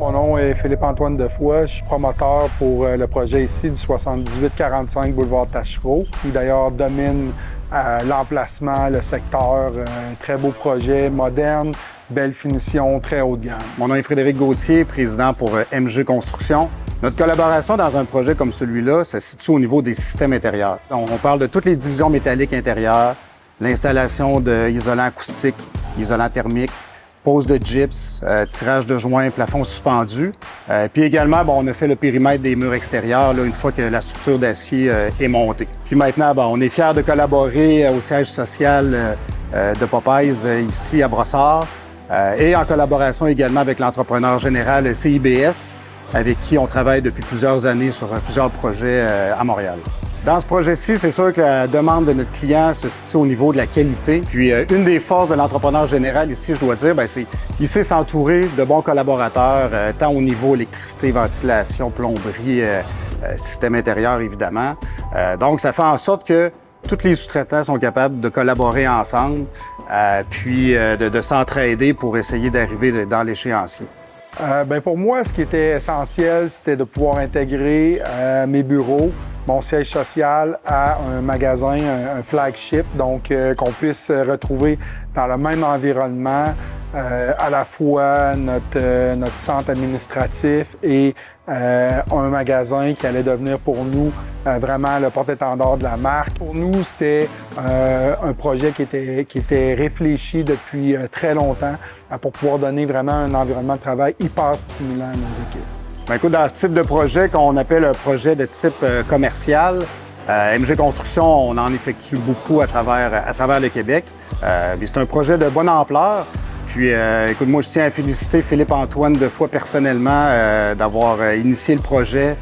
Mon nom est Philippe-Antoine Defoy. Je suis promoteur pour le projet ici du 7845 boulevard Taschereau, qui d'ailleurs domine l'emplacement, le secteur. Un très beau projet, moderne, belle finition, très haut de gamme. Mon nom est Frédéric Gauthier, président pour MG Construction. Notre collaboration dans un projet comme celui-là se situe au niveau des systèmes intérieurs. On parle de toutes les divisions métalliques intérieures, l'installation d'isolants acoustiques, isolants thermiques, pose de gyps, tirage de joints, plafond suspendu. Puis également, on a fait le périmètre des murs extérieurs là, une fois que la structure d'acier est montée. Puis maintenant, on est fiers de collaborer au siège social de Popeyes ici à Brossard et en collaboration également avec l'entrepreneur général CIBS, avec qui on travaille depuis plusieurs années sur plusieurs projets à Montréal. Dans ce projet-ci, c'est sûr que la demande de notre client se situe au niveau de la qualité. Puis une des forces de l'entrepreneur général ici, je dois dire, c'est qu'il sait s'entourer de bons collaborateurs, tant au niveau électricité, ventilation, plomberie, système intérieur, évidemment. Donc, ça fait en sorte que tous les sous-traitants sont capables de collaborer ensemble, puis de s'entraider pour essayer d'arriver dans l'échéancier. Pour moi, ce qui était essentiel, c'était de pouvoir intégrer mes bureaux, mon siège social à un magasin, un flagship, donc qu'on puisse retrouver dans le même environnement à la fois notre centre administratif et un magasin qui allait devenir pour nous vraiment le porte-étendard de la marque. Pour nous, c'était un projet qui était réfléchi depuis très longtemps pour pouvoir donner vraiment un environnement de travail hyper stimulant à nos équipes. Écoute, dans ce type de projet qu'on appelle un projet de type commercial, MG Construction, on en effectue beaucoup à travers le Québec. C'est un projet de bonne ampleur. Puis, écoute, moi, je tiens à féliciter Philippe-Antoine Defoy personnellement d'avoir initié le projet,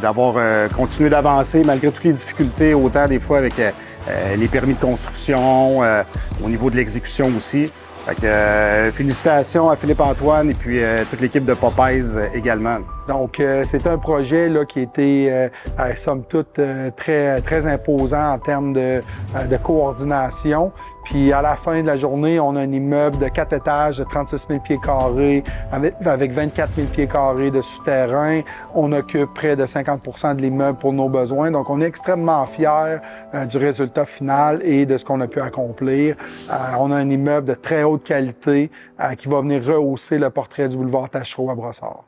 d'avoir continué d'avancer malgré toutes les difficultés, autant des fois avec les permis de construction, au niveau de l'exécution aussi. Fait que, félicitations à Philippe-Antoine et puis toute l'équipe de Popeyes également. Donc, c'est un projet là, qui était, somme toute, très imposant en termes de coordination. Puis, à la fin de la journée, on a un immeuble de 4 étages de 36 000 pieds carrés avec 24 000 pieds carrés de souterrain. On occupe près de 50 % de l'immeuble pour nos besoins. Donc, on est extrêmement fiers du résultat final et de ce qu'on a pu accomplir. On a un immeuble de très haute qualité qui va venir rehausser le portrait du boulevard Taschereau à Brossard.